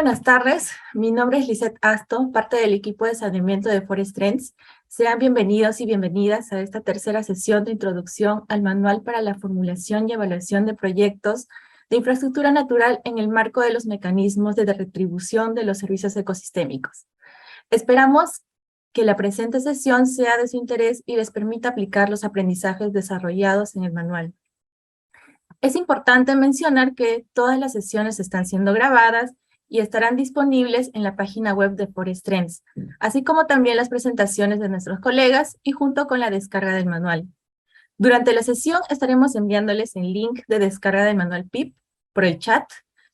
buenas tardes, mi nombre es Lisette Asto, parte del equipo de saneamiento de Forest Trends. Sean bienvenidos y bienvenidas a esta tercera sesión de introducción al manual para la formulación y evaluación de proyectos de infraestructura natural en el marco de los mecanismos de retribución de los servicios ecosistémicos. Esperamos que la presente sesión sea de su interés y les permita aplicar los aprendizajes desarrollados en el manual. Es importante mencionar que todas las sesiones están siendo grabadas y estarán disponibles en la página web de Forest Trends, así como también las presentaciones de nuestros colegas y junto con la descarga del manual. Durante la sesión estaremos enviándoles el link de descarga del manual PIP por el chat.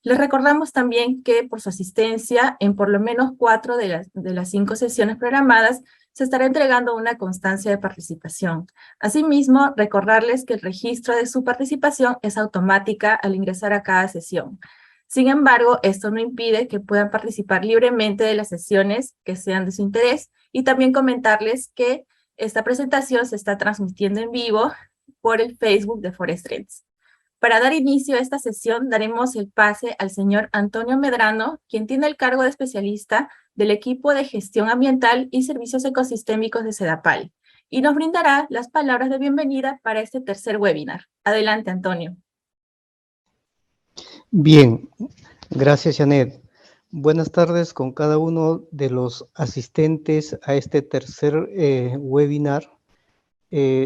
Les recordamos también que por su asistencia en por lo menos 4 de las 5 sesiones programadas se estará entregando una constancia de participación. Asimismo, recordarles que el registro de su participación es automática al ingresar a cada sesión. Sin embargo, esto no impide que puedan participar libremente de las sesiones que sean de su interés y también comentarles que esta presentación se está transmitiendo en vivo por el Facebook de Forest Trends. Para dar inicio a esta sesión, daremos el pase al señor Antonio Medrano, quien tiene el cargo de especialista del equipo de gestión ambiental y servicios ecosistémicos de SEDAPAL, y nos brindará las palabras de bienvenida para este tercer webinar. Adelante, Antonio. Bien, gracias, Janet. Buenas tardes con cada uno de los asistentes a este tercer webinar,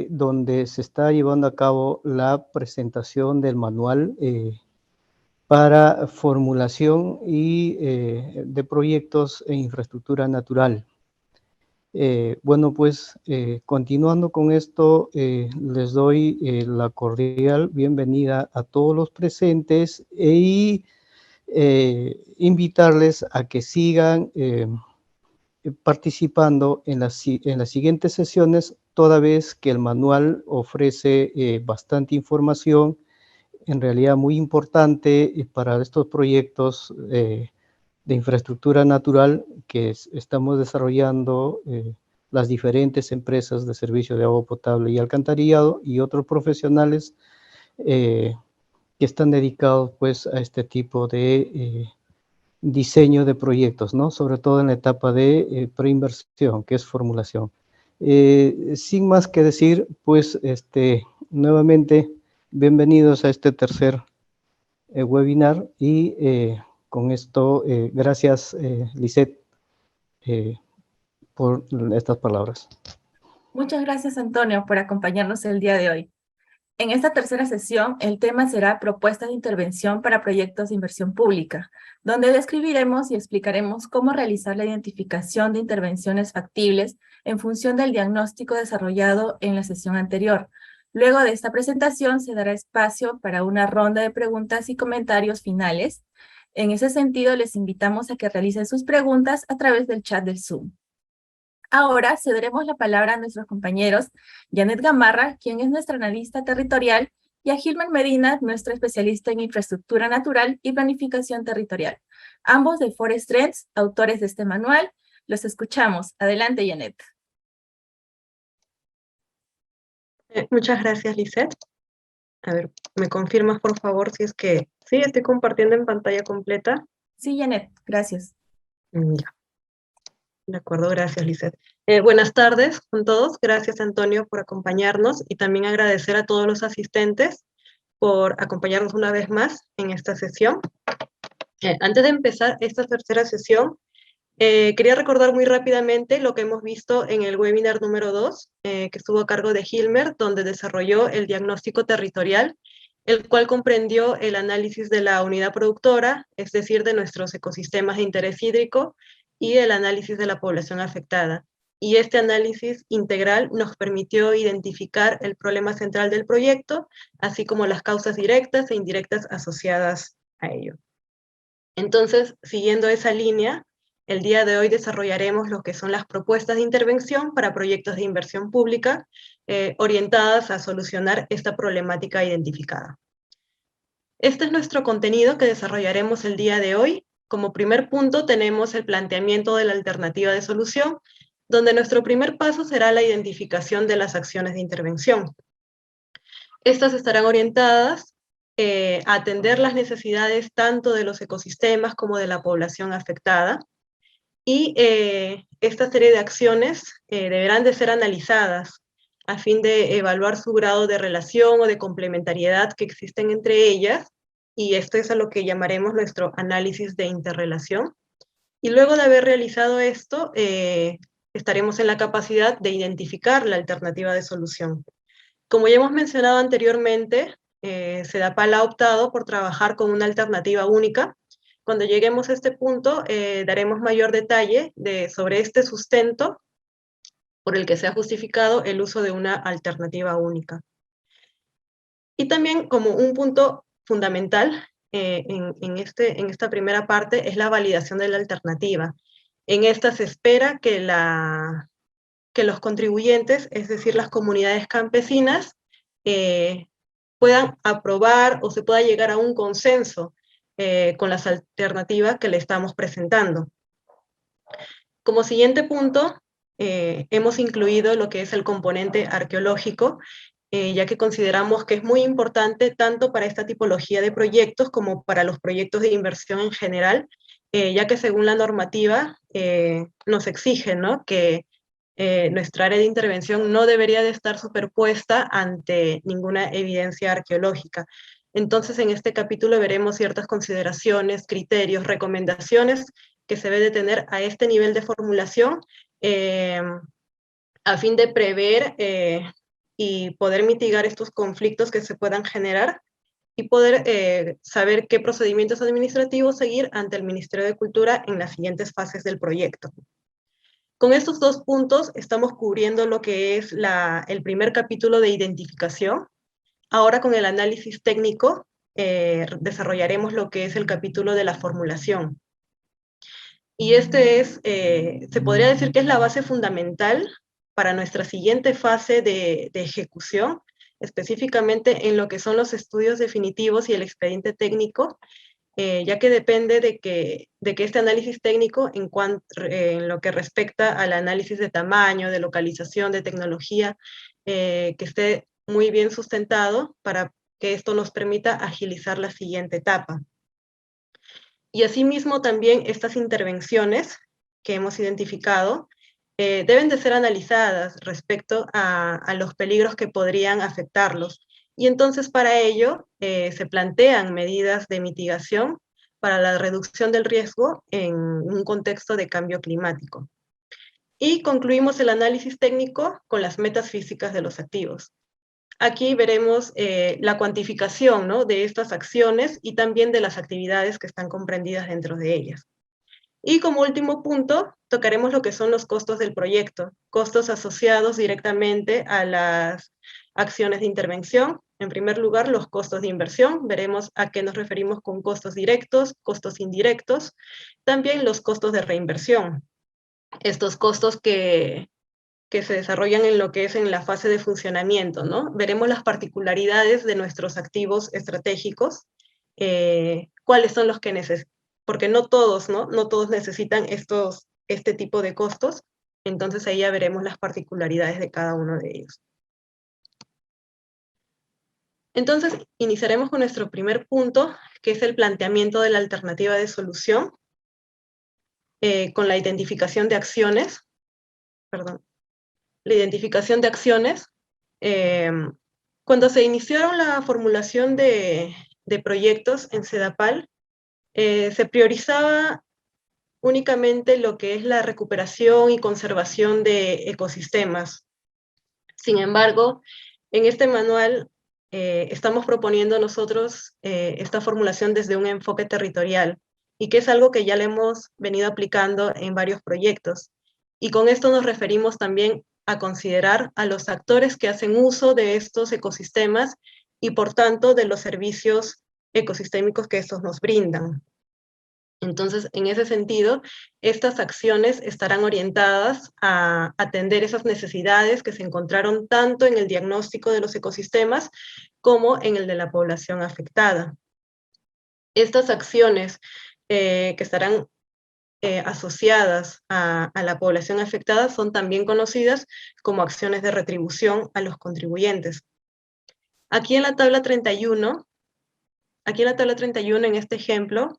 donde se está llevando a cabo la presentación del manual para formulación y de proyectos en infraestructura natural. Bueno, pues continuando con esto, les doy la cordial bienvenida a todos los presentes y invitarles a que sigan participando en las siguientes sesiones, toda vez que el manual ofrece bastante información, en realidad muy importante para estos proyectos de infraestructura natural que estamos desarrollando las diferentes empresas de servicio de agua potable y alcantarillado y otros profesionales que están dedicados pues a este tipo de diseño de proyectos, ¿no? Sobre todo en la etapa de preinversión, que es formulación. Sin más que decir, pues nuevamente bienvenidos a este tercer webinar y con esto, gracias Lisette por estas palabras. Muchas gracias, Antonio, por acompañarnos el día de hoy. En esta tercera sesión, el tema será propuestas de intervención para proyectos de inversión pública, donde describiremos y explicaremos cómo realizar la identificación de intervenciones factibles en función del diagnóstico desarrollado en la sesión anterior. Luego de esta presentación se dará espacio para una ronda de preguntas y comentarios finales. En ese sentido, les invitamos a que realicen sus preguntas a través del chat del Zoom. Ahora cederemos la palabra a nuestros compañeros Janet Gamarra, quien es nuestra analista territorial, y a Gilmer Medina, nuestro especialista en infraestructura natural y planificación territorial. Ambos de Forest Trends, autores de este manual. Los escuchamos. Adelante, Janet. Muchas gracias, Lisette. A ver, ¿me confirmas, por favor, si es que sí estoy compartiendo en pantalla completa? Sí, Janet, gracias. Ya. De acuerdo, gracias, Lisette. Buenas tardes con todos. Gracias, Antonio, por acompañarnos y también agradecer a todos los asistentes por acompañarnos una vez más en esta sesión. Antes de empezar esta tercera sesión, quería recordar muy rápidamente lo que hemos visto en el webinar número 2, que estuvo a cargo de Gilmer, donde desarrolló el diagnóstico territorial, el cual comprendió el análisis de la unidad productora, es decir, de nuestros ecosistemas de interés hídrico, y el análisis de la población afectada. Y este análisis integral nos permitió identificar el problema central del proyecto, así como las causas directas e indirectas asociadas a ello. Entonces, siguiendo esa línea, el día de hoy desarrollaremos lo que son las propuestas de intervención para proyectos de inversión pública orientadas a solucionar esta problemática identificada. Este es nuestro contenido que desarrollaremos el día de hoy. Como primer punto tenemos el planteamiento de la alternativa de solución, donde nuestro primer paso será la identificación de las acciones de intervención. Estas estarán orientadas a atender las necesidades tanto de los ecosistemas como de la población afectada. Y esta serie de acciones deberán de ser analizadas a fin de evaluar su grado de relación o de complementariedad que existen entre ellas, y esto es a lo que llamaremos nuestro análisis de interrelación. Y luego de haber realizado esto, estaremos en la capacidad de identificar la alternativa de solución. Como ya hemos mencionado anteriormente, CEDAPAL ha optado por trabajar con una alternativa única. Cuando lleguemos a este punto, daremos mayor detalle sobre este sustento por el que se ha justificado el uso de una alternativa única. Y también como un punto fundamental en esta primera parte es la validación de la alternativa. En esta se espera que los contribuyentes, es decir, las comunidades campesinas, puedan aprobar o se pueda llegar a un consenso con las alternativas que le estamos presentando. Como siguiente punto, hemos incluido lo que es el componente arqueológico, ya que consideramos que es muy importante tanto para esta tipología de proyectos como para los proyectos de inversión en general, ya que según la normativa nos exige, ¿no?, que nuestra área de intervención no debería de estar superpuesta ante ninguna evidencia arqueológica. Entonces, en este capítulo veremos ciertas consideraciones, criterios, recomendaciones que se debe de tener a este nivel de formulación a fin de prever y poder mitigar estos conflictos que se puedan generar y poder saber qué procedimientos administrativos seguir ante el Ministerio de Cultura en las siguientes fases del proyecto. Con estos dos puntos estamos cubriendo lo que es el primer capítulo de identificación. Ahora con el análisis técnico desarrollaremos lo que es el capítulo de la formulación. Y se podría decir que es la base fundamental para nuestra siguiente fase de ejecución, específicamente en lo que son los estudios definitivos y el expediente técnico, ya que depende de que este análisis técnico, en lo que respecta al análisis de tamaño, de localización, de tecnología, que esté muy bien sustentado para que esto nos permita agilizar la siguiente etapa. Y asimismo también estas intervenciones que hemos identificado deben de ser analizadas respecto a los peligros que podrían afectarlos. Y entonces para ello se plantean medidas de mitigación para la reducción del riesgo en un contexto de cambio climático. Y concluimos el análisis técnico con las metas físicas de los activos. Aquí veremos la cuantificación, ¿no?, de estas acciones y también de las actividades que están comprendidas dentro de ellas. Y como último punto, tocaremos lo que son los costos del proyecto, costos asociados directamente a las acciones de intervención. En primer lugar, los costos de inversión. Veremos a qué nos referimos con costos directos, costos indirectos. También los costos de reinversión. Estos costos que se desarrollan en lo que es en la fase de funcionamiento, ¿no? Veremos las particularidades de nuestros activos estratégicos, cuáles son los que necesitan, porque no todos, ¿no? No todos necesitan este tipo de costos, entonces ahí ya veremos las particularidades de cada uno de ellos. Entonces, iniciaremos con nuestro primer punto, que es el planteamiento de la alternativa de solución, con la identificación de acciones, la identificación de acciones. Cuando se iniciaron la formulación de proyectos en CEDAPAL, se priorizaba únicamente lo que es la recuperación y conservación de ecosistemas. Sin embargo, en este manual estamos proponiendo nosotros esta formulación desde un enfoque territorial, y que es algo que ya le hemos venido aplicando en varios proyectos. Y con esto nos referimos también a considerar a los actores que hacen uso de estos ecosistemas y por tanto de los servicios ecosistémicos que estos nos brindan. Entonces, en ese sentido, estas acciones estarán orientadas a atender esas necesidades que se encontraron tanto en el diagnóstico de los ecosistemas como en el de la población afectada. Estas acciones que estarán asociadas a la población afectada son también conocidas como acciones de retribución a los contribuyentes. Aquí en la tabla 31 aquí en la tabla 31, en este ejemplo,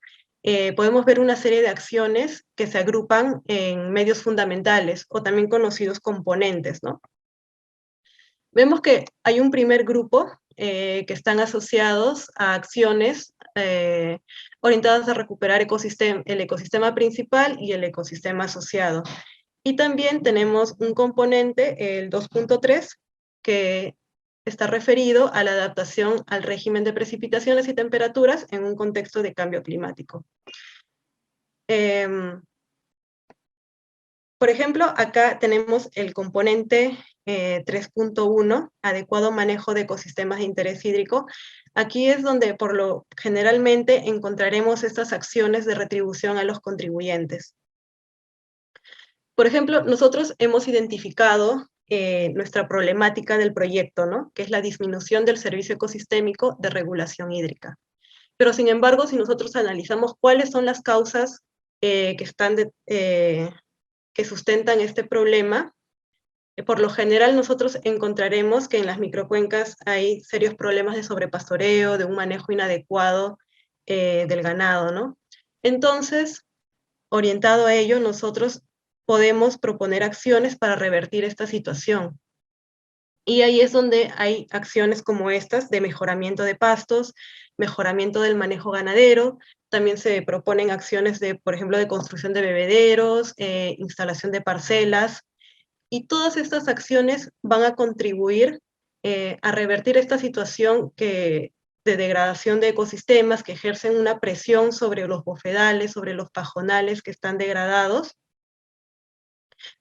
podemos ver una serie de acciones que se agrupan en medios fundamentales, o también conocidos componentes, ¿no? Vemos que hay un primer grupo que están asociados a acciones orientadas a recuperar el ecosistema principal y el ecosistema asociado. Y también tenemos un componente, el 2.3, que está referido a la adaptación al régimen de precipitaciones y temperaturas en un contexto de cambio climático. Por ejemplo, acá tenemos el componente 3.1, adecuado manejo de ecosistemas de interés hídrico. Aquí es donde generalmente encontraremos estas acciones de retribución a los contribuyentes. Por ejemplo, nosotros hemos identificado nuestra problemática del proyecto, ¿no? Que es la disminución del servicio ecosistémico de regulación hídrica. Pero sin embargo, si nosotros analizamos cuáles son las causas que sustentan este problema, por lo general nosotros encontraremos que en las microcuencas hay serios problemas de sobrepastoreo, de un manejo inadecuado del ganado, ¿no? Entonces, orientado a ello, nosotros podemos proponer acciones para revertir esta situación. Y ahí es donde hay acciones como estas de mejoramiento de pastos, mejoramiento del manejo ganadero, también se proponen acciones de, por ejemplo, de construcción de bebederos, instalación de parcelas, y todas estas acciones van a contribuir a revertir esta situación de degradación de ecosistemas que ejercen una presión sobre los bofedales, sobre los pajonales que están degradados,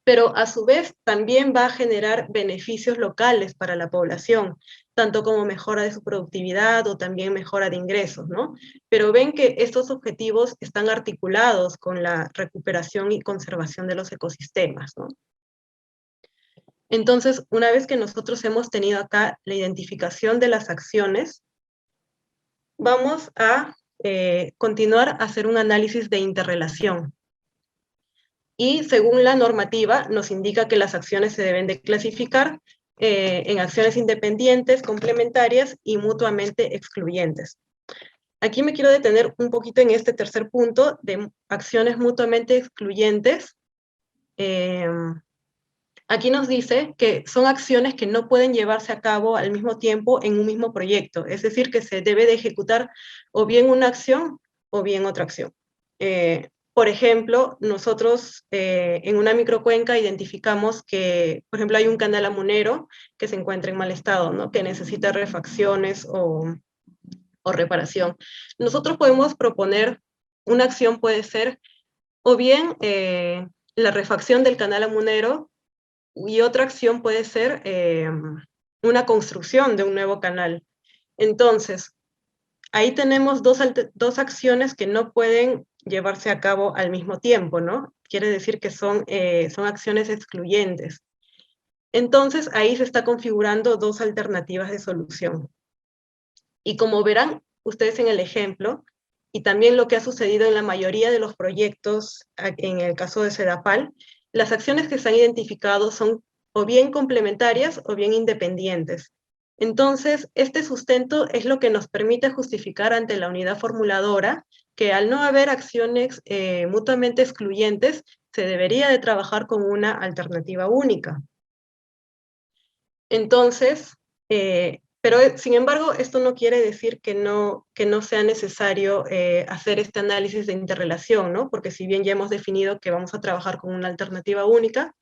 pero a su vez también va a generar beneficios locales para la población, tanto como mejora de su productividad o también mejora de ingresos, ¿no? Pero ven que estos objetivos están articulados con la recuperación y conservación de los ecosistemas, ¿no? Entonces, una vez que nosotros hemos tenido acá la identificación de las acciones, vamos a continuar a hacer un análisis de interrelación. Y según la normativa, nos indica que las acciones se deben de clasificar en acciones independientes, complementarias y mutuamente excluyentes. Aquí me quiero detener un poquito en este tercer punto de acciones mutuamente excluyentes. Aquí nos dice que son acciones que no pueden llevarse a cabo al mismo tiempo en un mismo proyecto, es decir, que se debe de ejecutar o bien una acción o bien otra acción. Por ejemplo, nosotros en una microcuenca identificamos que, por ejemplo, hay un canal amunero que se encuentra en mal estado, ¿no? Que necesita refacciones o reparación. Nosotros podemos proponer, una acción puede ser o bien la refacción del canal amunero, y otra acción puede ser una construcción de un nuevo canal. Entonces, ahí tenemos dos acciones que no pueden llevarse a cabo al mismo tiempo, ¿no? Quiere decir que son acciones excluyentes. Entonces, ahí se está configurando dos alternativas de solución. Y como verán ustedes en el ejemplo, y también lo que ha sucedido en la mayoría de los proyectos, en el caso de Sedapal, las acciones que se han identificado son o bien complementarias o bien independientes. Entonces, este sustento es lo que nos permite justificar ante la unidad formuladora que al no haber acciones mutuamente excluyentes, se debería de trabajar con una alternativa única. Entonces, pero sin embargo, esto no quiere decir que no sea necesario hacer este análisis de interrelación, ¿no? Porque si bien ya hemos definido que vamos a trabajar con una alternativa única,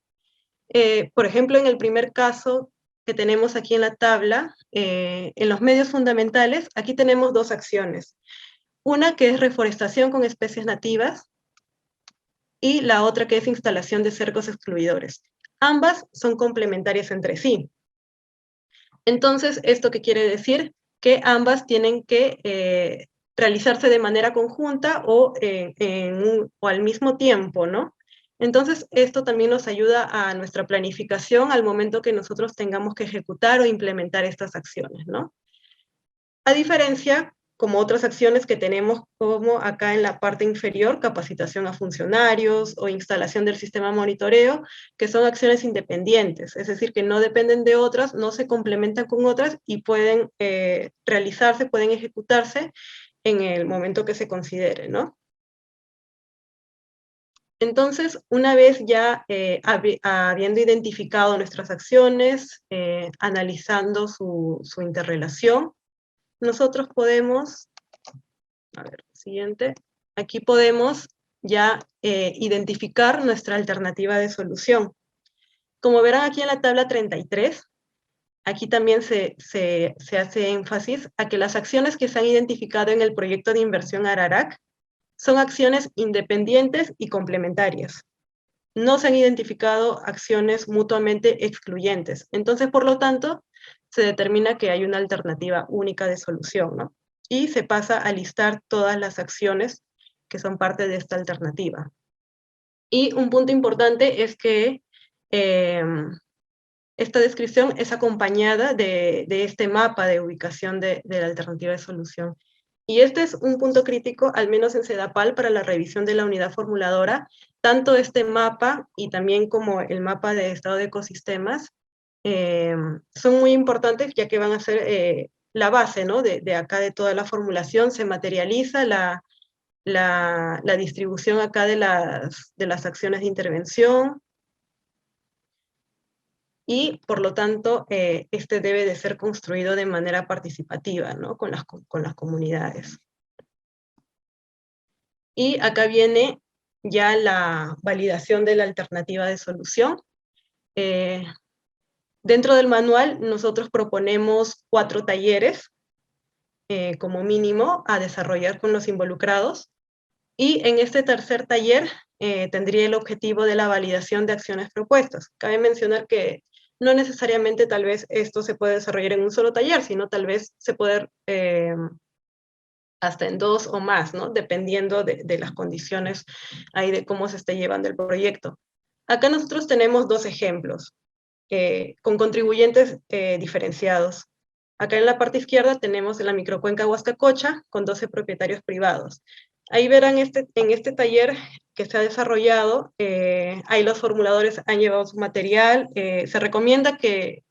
por ejemplo, en el primer caso que tenemos aquí en la tabla, en los medios fundamentales, aquí tenemos dos acciones. Una que es reforestación con especies nativas y la otra que es instalación de cercos excluidores. Ambas son complementarias entre sí. Entonces, ¿esto qué quiere decir? Que ambas tienen que realizarse de manera conjunta o al mismo tiempo, ¿no? Entonces, esto también nos ayuda a nuestra planificación al momento que nosotros tengamos que ejecutar o implementar estas acciones, ¿no? A diferencia, como otras acciones que tenemos, como acá en la parte inferior, capacitación a funcionarios o instalación del sistema monitoreo, que son acciones independientes, es decir, que no dependen de otras, no se complementan con otras y pueden realizarse, pueden ejecutarse en el momento que se considere, ¿no? Entonces, una vez ya habiendo identificado nuestras acciones, analizando su interrelación, nosotros podemos, a ver, siguiente, aquí podemos ya identificar nuestra alternativa de solución. Como verán aquí en la tabla 33, aquí también se hace énfasis a que las acciones que se han identificado en el proyecto de inversión Ararac son acciones independientes y complementarias. No se han identificado acciones mutuamente excluyentes. Entonces, por lo tanto, se determina que hay una alternativa única de solución, ¿no? Y se pasa a listar todas las acciones que son parte de esta alternativa. Y un punto importante es que esta descripción es acompañada de este mapa de ubicación de la alternativa de solución. Y este es un punto crítico, al menos en CEDAPAL, para la revisión de la unidad formuladora. Tanto este mapa y también como el mapa de estado de ecosistemas son muy importantes, ya que van a ser la base, ¿no? de acá de toda la formulación. Se materializa la distribución acá de las acciones de intervención, y por lo tanto este debe de ser construido de manera participativa, ¿no? con las comunidades. Y acá viene ya la validación de la alternativa de solución. Dentro del manual nosotros proponemos 4 talleres como mínimo a desarrollar con los involucrados, y en este tercer taller tendría el objetivo de la validación de acciones propuestas. Cabe mencionar que no necesariamente tal vez esto se puede desarrollar en un solo taller, sino tal vez se puede hasta en 2 o más, ¿no? Dependiendo de las condiciones ahí de cómo se esté llevando el proyecto. Acá nosotros tenemos 2 ejemplos con contribuyentes diferenciados. Acá en la parte izquierda tenemos la microcuenca Huascacocha con 12 propietarios privados. Ahí verán en este taller que se ha desarrollado, ahí los formuladores han llevado su material. Se recomienda que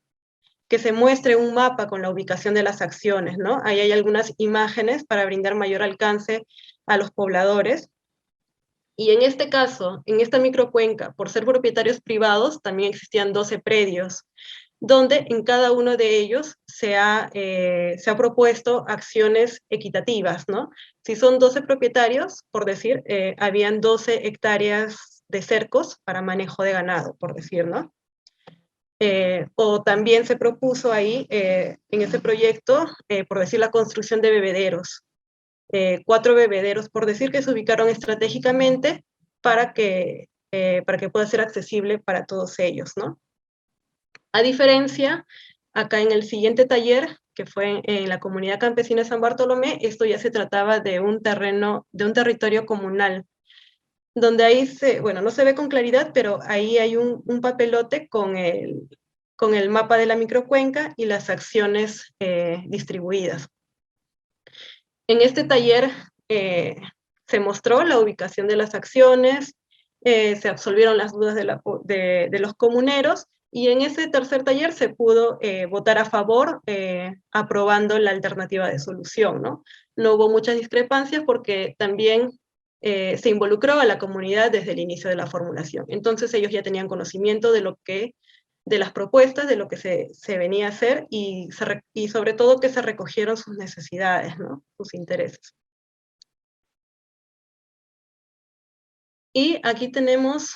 se muestre un mapa con la ubicación de las acciones, ¿no? Ahí hay algunas imágenes para brindar mayor alcance a los pobladores. Y en este caso, en esta microcuenca, por ser propietarios privados, también existían 12 predios, donde en cada uno de ellos se ha propuesto acciones equitativas, ¿no? Si son 12 propietarios, por decir, habían 12 hectáreas de cercos para manejo de ganado, por decir, ¿no? O también se propuso ahí, en ese proyecto, por decir, la construcción de bebederos. 4 bebederos, por decir, que se ubicaron estratégicamente para que pueda ser accesible para todos ellos, ¿no? A diferencia, acá en el siguiente taller, que fue en la comunidad campesina de San Bartolomé, esto ya se trataba de un territorio comunal, donde ahí bueno, no se ve con claridad, pero ahí hay un papelote con el mapa de la microcuenca y las acciones distribuidas. En este taller se mostró la ubicación de las acciones, se absolvieron las dudas de los comuneros, y en ese tercer taller se pudo votar a favor, aprobando la alternativa de solución, ¿no? No hubo muchas discrepancias porque también se involucró a la comunidad desde el inicio de la formulación. Entonces ellos ya tenían conocimiento de las propuestas, de lo que se venía a hacer, y sobre todo que se recogieron sus necesidades, ¿no? Sus intereses. Y aquí tenemos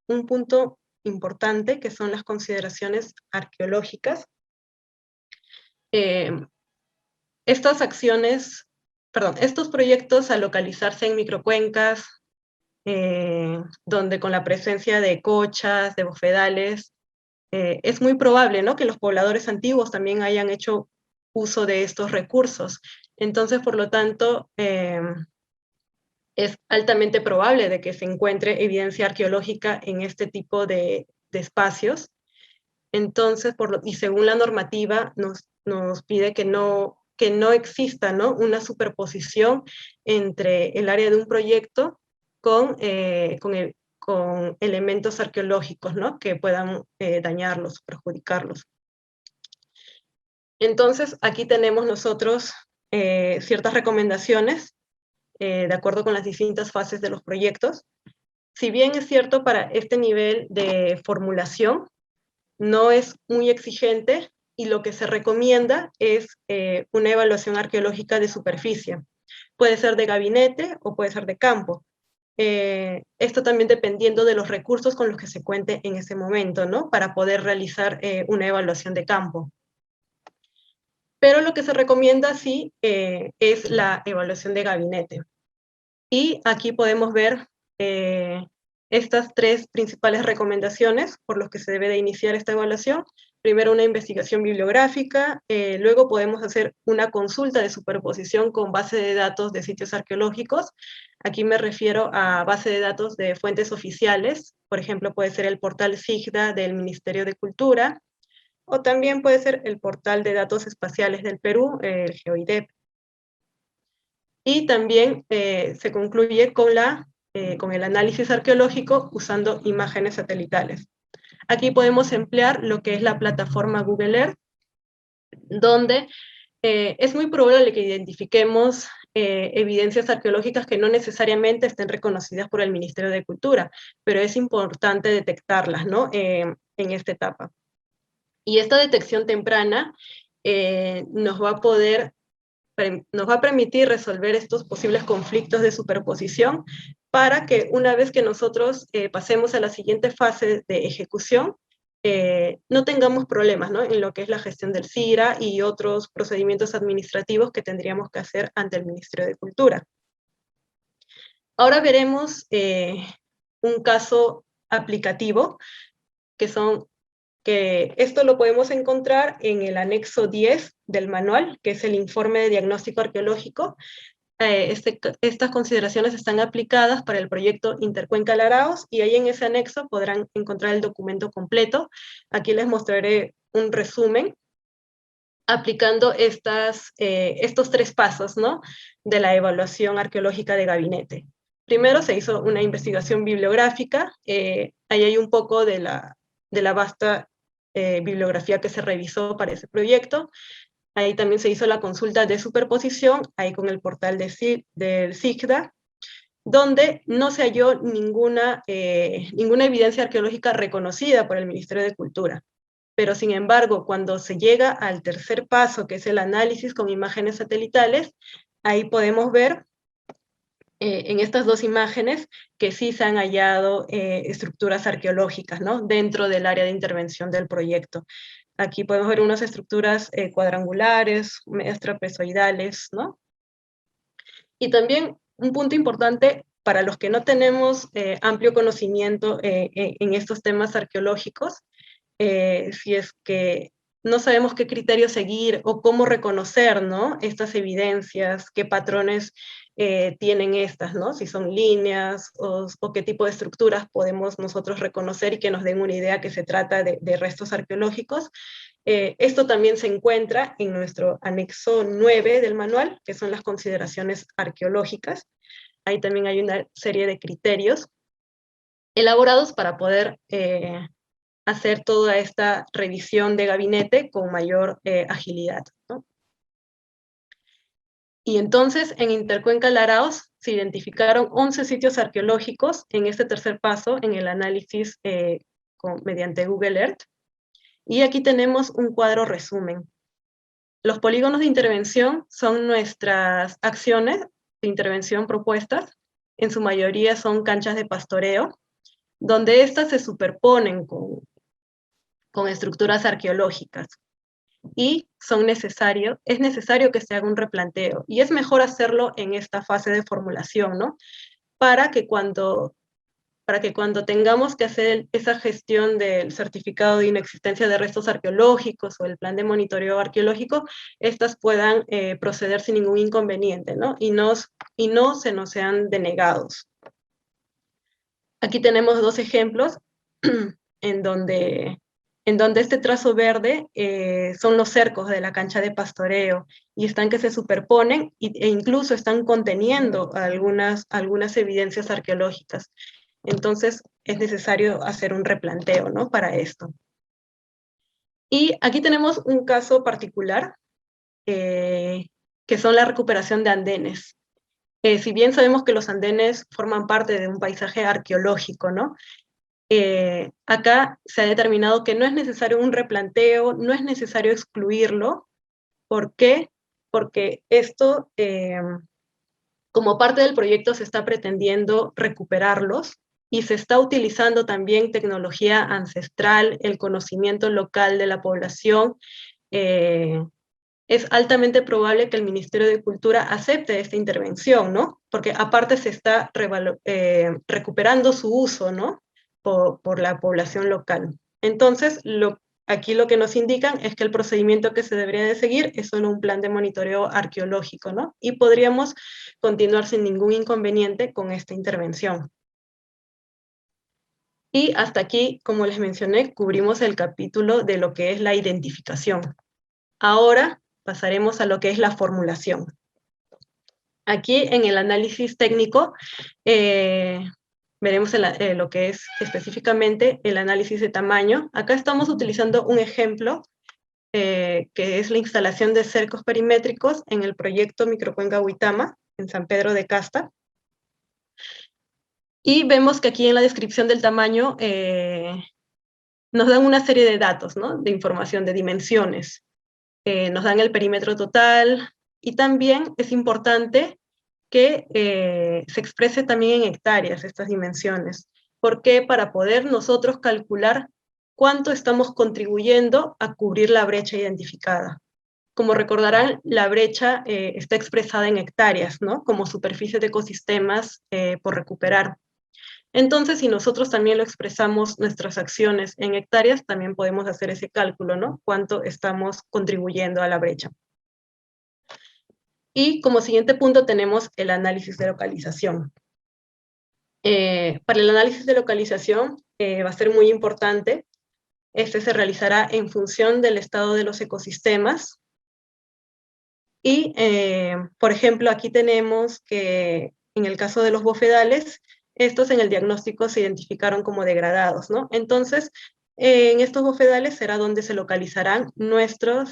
un punto importante, que son las consideraciones arqueológicas. Estos proyectos, al localizarse en microcuencas, donde con la presencia de cochas, de bofedales, es muy probable, ¿no?, que los pobladores antiguos también hayan hecho uso de estos recursos. Entonces, por lo tanto, es altamente probable de que se encuentre evidencia arqueológica en este tipo de espacios. Entonces, y según la normativa, nos pide que no exista, ¿no?, una superposición entre el área de un proyecto con elementos arqueológicos, ¿no?, que puedan dañarlos, perjudicarlos. Entonces, aquí tenemos nosotros ciertas recomendaciones de acuerdo con las distintas fases de los proyectos. Si bien es cierto, para este nivel de formulación no es muy exigente, y lo que se recomienda es una evaluación arqueológica de superficie. Puede ser de gabinete o puede ser de campo. Esto también dependiendo de los recursos con los que se cuente en ese momento, ¿no? Para poder realizar una evaluación de campo. Pero lo que se recomienda sí es la evaluación de gabinete. Y aquí podemos ver estas tres principales recomendaciones por las que se debe de iniciar esta evaluación. Primero, una investigación bibliográfica, luego podemos hacer una consulta de superposición con base de datos de sitios arqueológicos. Aquí me refiero a base de datos de fuentes oficiales, por ejemplo, puede ser el portal SIGDA del Ministerio de Cultura, o también puede ser el portal de datos espaciales del Perú, el GeoIDEP. Y también se concluye con el análisis arqueológico usando imágenes satelitales. Aquí podemos emplear lo que es la plataforma Google Earth, donde es muy probable que identifiquemos evidencias arqueológicas que no necesariamente estén reconocidas por el Ministerio de Cultura, pero es importante detectarlas, ¿no? En esta etapa. Y esta detección temprana nos va a permitir resolver estos posibles conflictos de superposición para que una vez que nosotros pasemos a la siguiente fase de ejecución, no tengamos problemas, ¿no? En lo que es la gestión del CIRA y otros procedimientos administrativos que tendríamos que hacer ante el Ministerio de Cultura. Ahora veremos un caso aplicativo, que esto lo podemos encontrar en el anexo 10 del manual, que es el informe de diagnóstico arqueológico. Estas consideraciones están aplicadas para el proyecto Intercuenca Laraos, y ahí en ese anexo podrán encontrar el documento completo. Aquí les mostraré un resumen aplicando estos tres pasos, ¿no? De la evaluación arqueológica de gabinete. Primero se hizo una investigación bibliográfica, ahí hay un poco de la vasta bibliografía que se revisó para ese proyecto. Ahí también se hizo la consulta de superposición, ahí con el portal del SIGDA, donde no se halló ninguna evidencia arqueológica reconocida por el Ministerio de Cultura. Pero sin embargo, cuando se llega al tercer paso, que es el análisis con imágenes satelitales, ahí podemos ver en estas dos imágenes que sí se han hallado estructuras arqueológicas, ¿no? Dentro del área de intervención del proyecto. Aquí podemos ver unas estructuras cuadrangulares, medias trapezoidales, ¿no? Y también un punto importante para los que no tenemos amplio conocimiento en estos temas arqueológicos, si es que no sabemos qué criterio seguir o cómo reconocer, ¿no? Estas evidencias, qué patrones tienen estas, ¿no? Si son líneas o qué tipo de estructuras podemos nosotros reconocer y que nos den una idea que se trata de restos arqueológicos. Esto también se encuentra en nuestro anexo 9 del manual, que son las consideraciones arqueológicas. Ahí también hay una serie de criterios elaborados para poder hacer toda esta revisión de gabinete con mayor agilidad, ¿no? Y entonces en Intercuenca Laraos se identificaron 11 sitios arqueológicos en este tercer paso en el análisis mediante Google Earth. Y aquí tenemos un cuadro resumen. Los polígonos de intervención son nuestras acciones de intervención propuestas. En su mayoría son canchas de pastoreo, donde estas se superponen con estructuras arqueológicas. Y es necesario que se haga un replanteo. Y es mejor hacerlo en esta fase de formulación, ¿no? Para que cuando tengamos que hacer esa gestión del certificado de inexistencia de restos arqueológicos o el plan de monitoreo arqueológico, estas puedan proceder sin ningún inconveniente, ¿no? Y no se nos sean denegados. Aquí tenemos dos ejemplos en donde este trazo verde son los cercos de la cancha de pastoreo y están que se superponen e incluso están conteniendo algunas evidencias arqueológicas. Entonces es necesario hacer un replanteo, ¿no? Para esto. Y aquí tenemos un caso particular que son la recuperación de andenes. Si bien sabemos que los andenes forman parte de un paisaje arqueológico, ¿no? Acá se ha determinado que no es necesario un replanteo, no es necesario excluirlo. ¿Por qué? Porque esto, como parte del proyecto, se está pretendiendo recuperarlos y se está utilizando también tecnología ancestral, el conocimiento local de la población. Es altamente probable que el Ministerio de Cultura acepte esta intervención, ¿no? Porque aparte se está recuperando su uso, ¿no? Por la población local. Entonces, aquí lo que nos indican es que el procedimiento que se debería de seguir es solo un plan de monitoreo arqueológico, ¿no? Y podríamos continuar sin ningún inconveniente con esta intervención. Y hasta aquí, como les mencioné, cubrimos el capítulo de lo que es la identificación. Ahora pasaremos a lo que es la formulación. Aquí en el análisis técnico veremos lo que es específicamente el análisis de tamaño. Acá estamos utilizando un ejemplo que es la instalación de cercos perimétricos en el proyecto Microcuenca Huitama, en San Pedro de Casta. Y vemos que aquí en la descripción del tamaño nos dan una serie de datos, ¿no? De información, de dimensiones. Nos dan el perímetro total, y también es importante que se exprese también en hectáreas estas dimensiones. ¿Por qué? Para poder nosotros calcular cuánto estamos contribuyendo a cubrir la brecha identificada. Como recordarán, la brecha está expresada en hectáreas, ¿no? Como superficie de ecosistemas por recuperar. Entonces, si nosotros también lo expresamos nuestras acciones en hectáreas, también podemos hacer ese cálculo, ¿no? Cuánto estamos contribuyendo a la brecha. Y como siguiente punto tenemos el análisis de localización. Para el análisis de localización va a ser muy importante. Este se realizará en función del estado de los ecosistemas. Y, por ejemplo, aquí tenemos que en el caso de los bofedales, estos en el diagnóstico se identificaron como degradados, ¿no? Entonces, en estos bofedales será donde se localizarán nuestra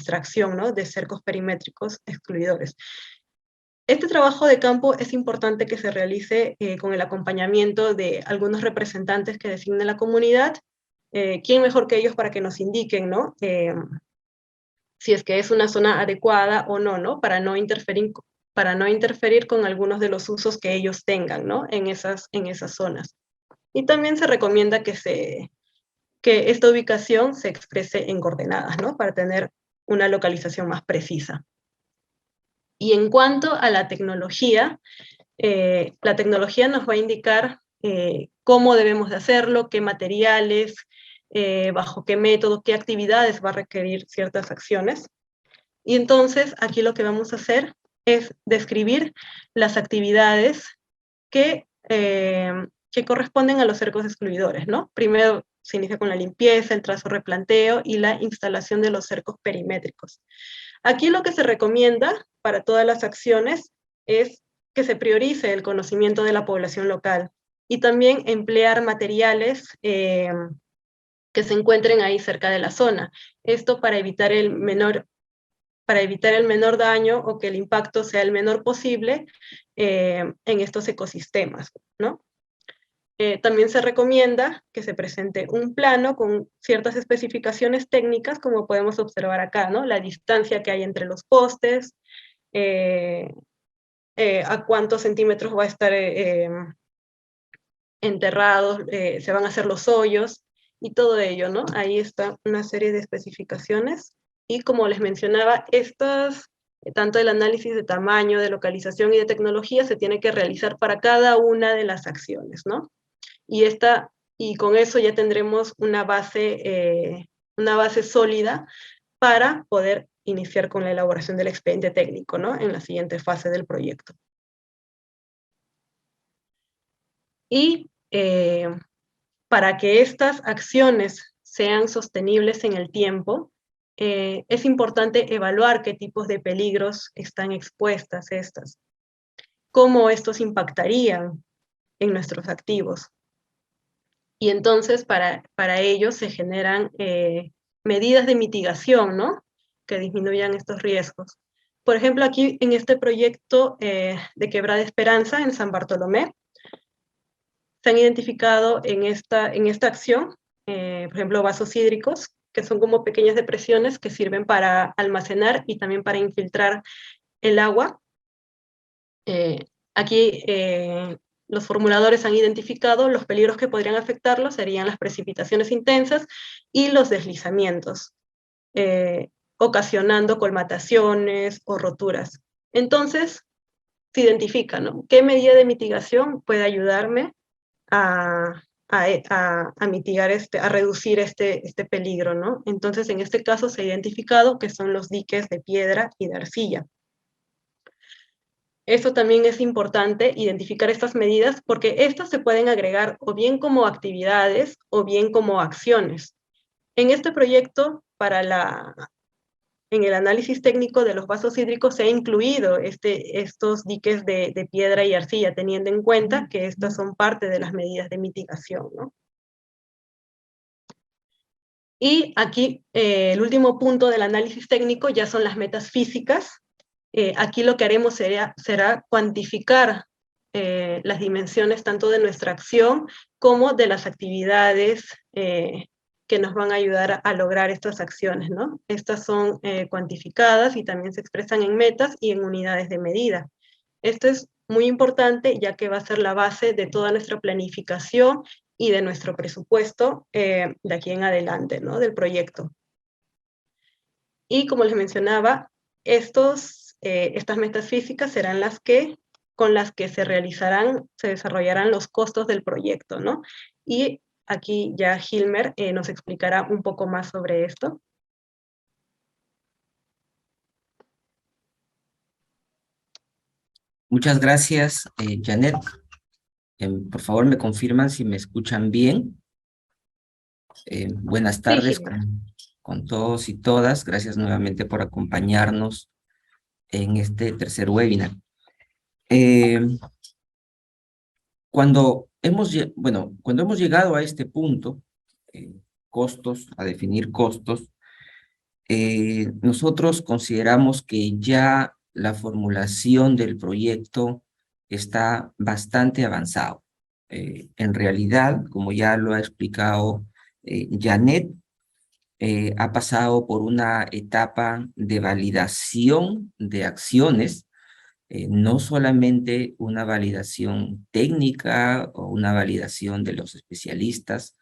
acción, ¿no? De cercos perimétricos excluidores. Este trabajo de campo es importante que se realice con el acompañamiento de algunos representantes que designen la comunidad. ¿Quién mejor que ellos para que nos indiquen, ¿no? Si es que es una zona adecuada o no, ¿no? Para no interferir con algunos de los usos que ellos tengan, ¿no? En esas zonas. Y también se recomienda que esta ubicación se exprese en coordenadas, ¿no? Para tener una localización más precisa. Y en cuanto a la tecnología nos va a indicar cómo debemos de hacerlo, qué materiales, bajo qué método, qué actividades va a requerir ciertas acciones. Y entonces aquí lo que vamos a hacer es describir las actividades que corresponden a los cercos excluidores, ¿no? Primero se inicia con la limpieza, el trazo replanteo y la instalación de los cercos perimétricos. Aquí lo que se recomienda para todas las acciones es que se priorice el conocimiento de la población local y también emplear materiales que se encuentren ahí cerca de la zona. Esto para evitar el menor daño o que el impacto sea el menor posible en estos ecosistemas, ¿no? También se recomienda que se presente un plano con ciertas especificaciones técnicas, como podemos observar acá, ¿no? La distancia que hay entre los postes, a cuántos centímetros va a estar enterrados, se van a hacer los hoyos, y todo ello, ¿no? Ahí está una serie de especificaciones, y como les mencionaba, tanto el análisis de tamaño, de localización y de tecnología se tiene que realizar para cada una de las acciones, ¿no? Y con eso ya tendremos una base sólida para poder iniciar con la elaboración del expediente técnico, ¿no? En la siguiente fase del proyecto. Y para que estas acciones sean sostenibles en el tiempo, es importante evaluar qué tipos de peligros están expuestas estas, cómo estos impactarían en nuestros activos. Y entonces para ello se generan medidas de mitigación, ¿no? Que disminuyan estos riesgos. Por ejemplo, aquí en este proyecto de Quebrada Esperanza en San Bartolomé, se han identificado en esta acción, por ejemplo, vasos hídricos, que son como pequeñas depresiones que sirven para almacenar y también para infiltrar el agua. Aquí los formuladores han identificado los peligros que podrían afectarlos, serían las precipitaciones intensas y los deslizamientos, ocasionando colmataciones o roturas. Entonces, se identifica, ¿no? ¿Qué medida de mitigación puede ayudarme a mitigar a reducir este peligro, ¿no? Entonces, en este caso se ha identificado que son los diques de piedra y de arcilla. Esto también es importante, identificar estas medidas, porque estas se pueden agregar o bien como actividades o bien como acciones. En este proyecto, en el análisis técnico de los vasos hídricos se ha incluido estos diques de piedra y arcilla, teniendo en cuenta que estas son parte de las medidas de mitigación, ¿no? Y aquí el último punto del análisis técnico ya son las metas físicas. Aquí lo que haremos será cuantificar las dimensiones tanto de nuestra acción como de las actividades que nos van a ayudar a lograr estas acciones, ¿no? Estas son cuantificadas y también se expresan en metas y en unidades de medida. Esto es muy importante, ya que va a ser la base de toda nuestra planificación y de nuestro presupuesto de aquí en adelante, ¿no? Del proyecto. Y como les mencionaba, estas metas físicas serán con las que se desarrollarán los costos del proyecto, ¿no? Y aquí ya Hilmer nos explicará un poco más sobre esto. Muchas gracias, Janet. Por favor, me confirman si me escuchan bien. Buenas tardes Sí, con todos y todas. Gracias nuevamente por acompañarnos en este tercer webinar. Cuando hemos llegado a este punto, a definir costos, nosotros consideramos que ya la formulación del proyecto está bastante avanzado. En realidad, como ya lo ha explicado Janet, ha pasado por una etapa de validación de acciones, no solamente una validación técnica o una validación de los especialistas,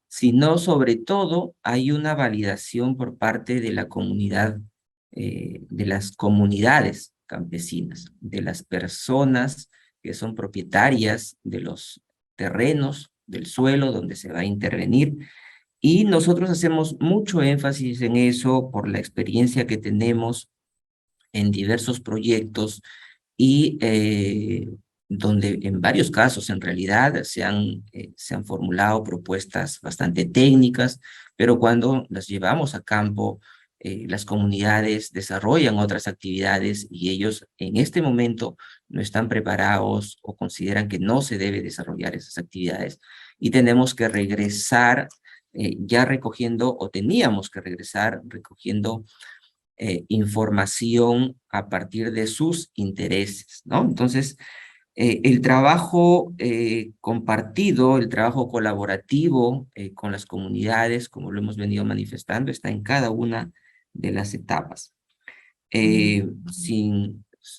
sino sobre todo hay una validación por parte de la comunidad, de las comunidades campesinas, de las personas que son propietarias de los terrenos, del suelo donde se va a intervenir. Y nosotros hacemos mucho énfasis en eso por la experiencia que tenemos en diversos proyectos y donde en varios casos en realidad se han formulado propuestas bastante técnicas, pero cuando las llevamos a campo, las comunidades desarrollan otras actividades y ellos en este momento no están preparados o consideran que no se debe desarrollar esas actividades y tenemos que regresar ya recogiendo, o teníamos que regresar recogiendo información a partir de sus intereses, ¿no? Entonces, el trabajo compartido, el trabajo colaborativo con las comunidades, como lo hemos venido manifestando, está en cada una de las etapas.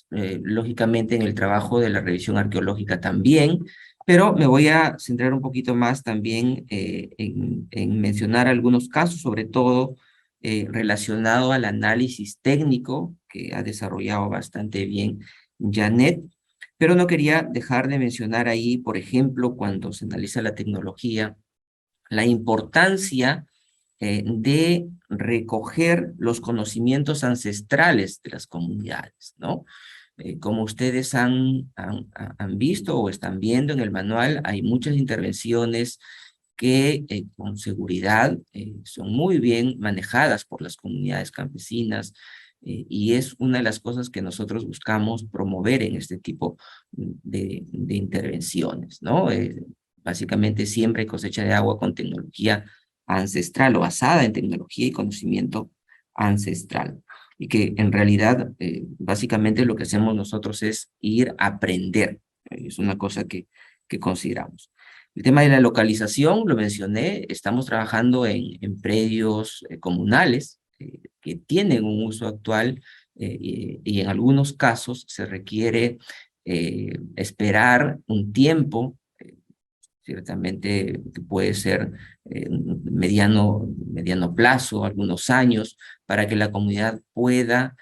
Lógicamente en el trabajo de la revisión arqueológica también, pero me voy a centrar un poquito más también en mencionar algunos casos, sobre todo relacionado al análisis técnico que ha desarrollado bastante bien Janet, pero no quería dejar de mencionar ahí, por ejemplo, cuando se analiza la tecnología, la importancia de recoger los conocimientos ancestrales de las comunidades, ¿no? Como ustedes han visto o están viendo en el manual, hay muchas intervenciones que con seguridad son muy bien manejadas por las comunidades campesinas y es una de las cosas que nosotros buscamos promover en este tipo de intervenciones, ¿no? Básicamente siembra y cosecha de agua con tecnología ancestral o basada en tecnología y conocimiento ancestral. y que en realidad básicamente lo que hacemos nosotros es ir a aprender. Es una cosa que consideramos. El tema de la localización, lo mencioné, estamos trabajando en predios comunales que tienen un uso actual y en algunos casos se requiere esperar un tiempo, ciertamente que puede ser mediano plazo, algunos años, para que la comunidad pueda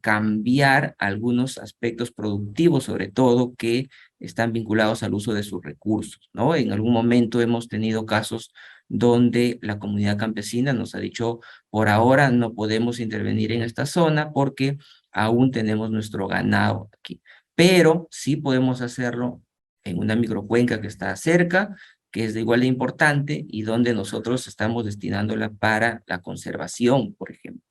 cambiar algunos aspectos productivos, sobre todo que están vinculados al uso de sus recursos, ¿no? En algún momento hemos tenido casos donde la comunidad campesina nos ha dicho, por ahora no podemos intervenir en esta zona porque aún tenemos nuestro ganado aquí, pero sí podemos hacerlo en una microcuenca que está cerca, que es de igual de importante y donde nosotros estamos destinándola para la conservación, por ejemplo.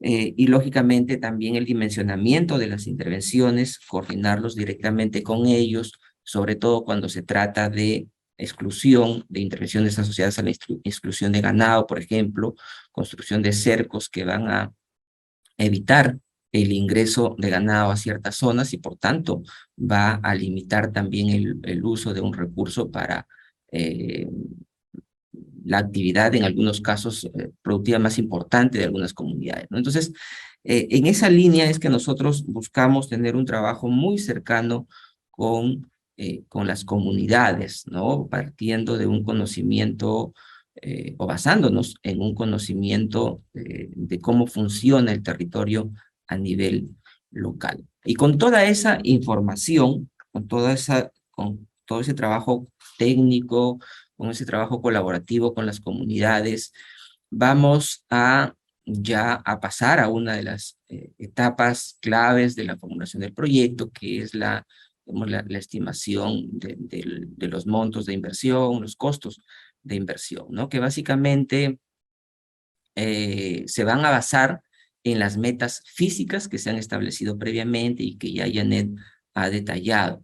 Y lógicamente también el dimensionamiento de las intervenciones, coordinarlos directamente con ellos, sobre todo cuando se trata de exclusión, de intervenciones asociadas a la exclusión de ganado, por ejemplo, construcción de cercos que van a evitar el ingreso de ganado a ciertas zonas y por tanto va a limitar también el uso de un recurso para la actividad, en algunos casos, productiva más importante de algunas comunidades, ¿no? Entonces, en esa línea es que nosotros buscamos tener un trabajo muy cercano con las comunidades, ¿no? Partiendo de un conocimiento o basándonos en un conocimiento de cómo funciona el territorio a nivel local. Y con toda esa información, con todo ese trabajo técnico, con ese trabajo colaborativo con las comunidades, vamos ya a pasar a una de las etapas claves de la formulación del proyecto, que es la estimación de los montos de inversión, los costos de inversión, ¿no? Que básicamente se van a basar en las metas físicas que se han establecido previamente y que ya Janet ha detallado.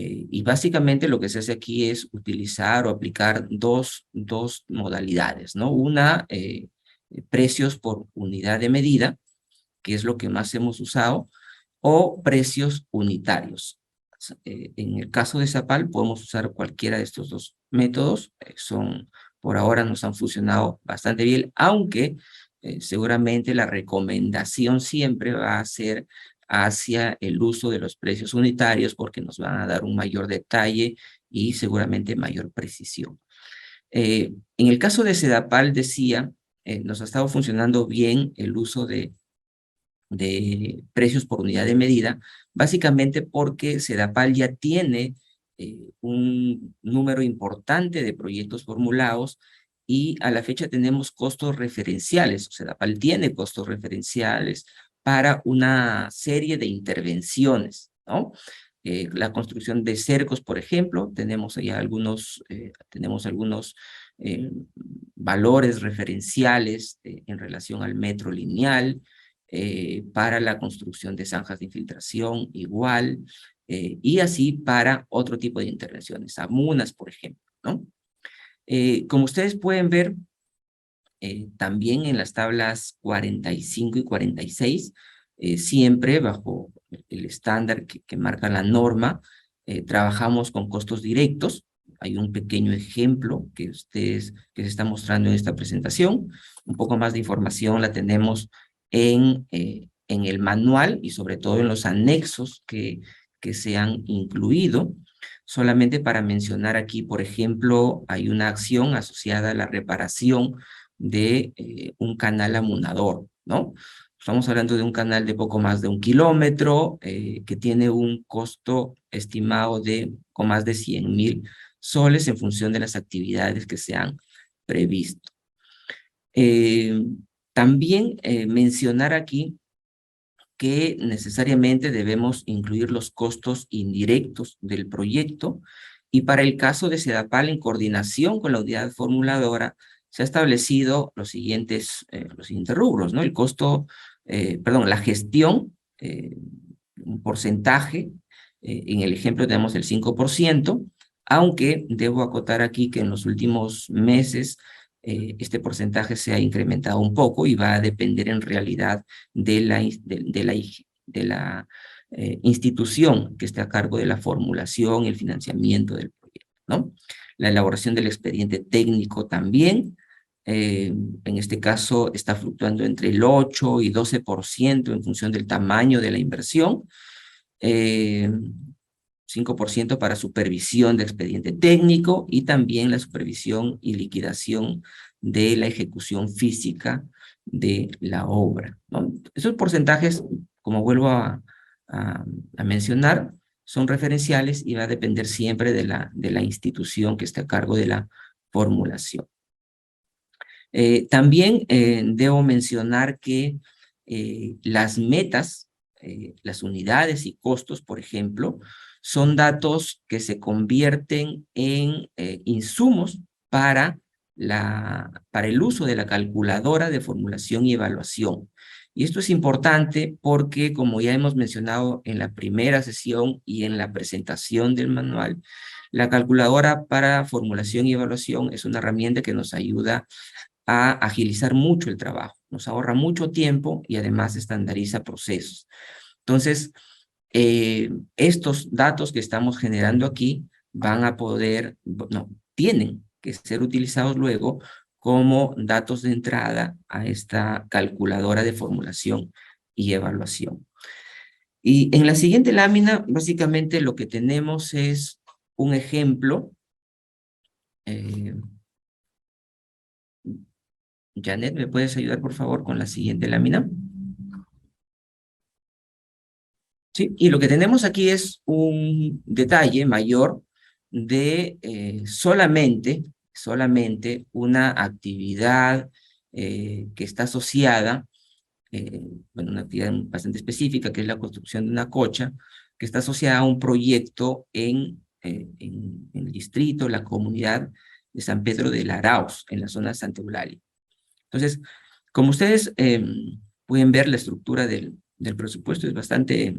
Y básicamente lo que se hace aquí es utilizar o aplicar dos modalidades, ¿no? Una, precios por unidad de medida, que es lo que más hemos usado, o precios unitarios. En el caso de Zapal podemos usar cualquiera de estos dos métodos, por ahora nos han funcionado bastante bien, aunque seguramente la recomendación siempre va a ser hacia el uso de los precios unitarios porque nos van a dar un mayor detalle y seguramente mayor precisión. En el caso de Sedapal decía, nos ha estado funcionando bien el uso de precios por unidad de medida, básicamente porque Sedapal ya tiene un número importante de proyectos formulados y a la fecha tenemos costos referenciales. Sedapal tiene costos referenciales para una serie de intervenciones, ¿no? La construcción de cercos, por ejemplo, tenemos allá algunos valores referenciales en relación al metro lineal, para la construcción de zanjas de infiltración igual, y así para otro tipo de intervenciones, amunas, por ejemplo, ¿no? Como ustedes pueden ver, también en las tablas 45 y 46, siempre bajo el estándar que marca la norma, trabajamos con costos directos. Hay un pequeño ejemplo que se está mostrando en esta presentación. Un poco más de información la tenemos en el manual y sobre todo en los anexos que se han incluido. Solamente para mencionar aquí, por ejemplo, hay una acción asociada a la reparación de un canal amunador, ¿no? Estamos hablando de un canal de poco más de 1 kilómetro, que tiene un costo estimado de con más de 100,000 soles en función de las actividades que se han previsto. También mencionar aquí que necesariamente debemos incluir los costos indirectos del proyecto y para el caso de Sedapal, en coordinación con la unidad formuladora, se ha establecido los siguientes rubros, ¿no? El costo, la gestión, un porcentaje, en el ejemplo tenemos el 5%, aunque debo acotar aquí que en los últimos meses este porcentaje se ha incrementado un poco y va a depender en realidad de la institución que esté a cargo de la formulación y el financiamiento del proyecto, ¿no? La elaboración del expediente técnico también, en este caso está fluctuando entre el 8 y 12% en función del tamaño de la inversión, 5% para supervisión de expediente técnico y también la supervisión y liquidación de la ejecución física de la obra, ¿no? Esos porcentajes, como vuelvo a mencionar, son referenciales y va a depender siempre de la institución que esté a cargo de la formulación. También debo mencionar que las metas, las unidades y costos, por ejemplo, son datos que se convierten en insumos para el uso de la calculadora de formulación y evaluación. Y esto es importante porque, como ya hemos mencionado en la primera sesión y en la presentación del manual, la calculadora para formulación y evaluación es una herramienta que nos ayuda a agilizar mucho el trabajo, nos ahorra mucho tiempo y además estandariza procesos. Entonces, estos datos que estamos generando aquí van a poder, no, tienen que ser utilizados luego como datos de entrada a esta calculadora de formulación y evaluación. Y en la siguiente lámina, básicamente lo que tenemos es un ejemplo. Janet, ¿me puedes ayudar, por favor, con la siguiente lámina? Sí, y lo que tenemos aquí es un detalle mayor de solamente una actividad que está asociada, bueno, una actividad bastante específica, que es la construcción de una cocha, que está asociada a un proyecto en el distrito, la comunidad de San Pedro de Laraos, en la zona de Santa Eulalia. Entonces, como ustedes pueden ver, la estructura del presupuesto es bastante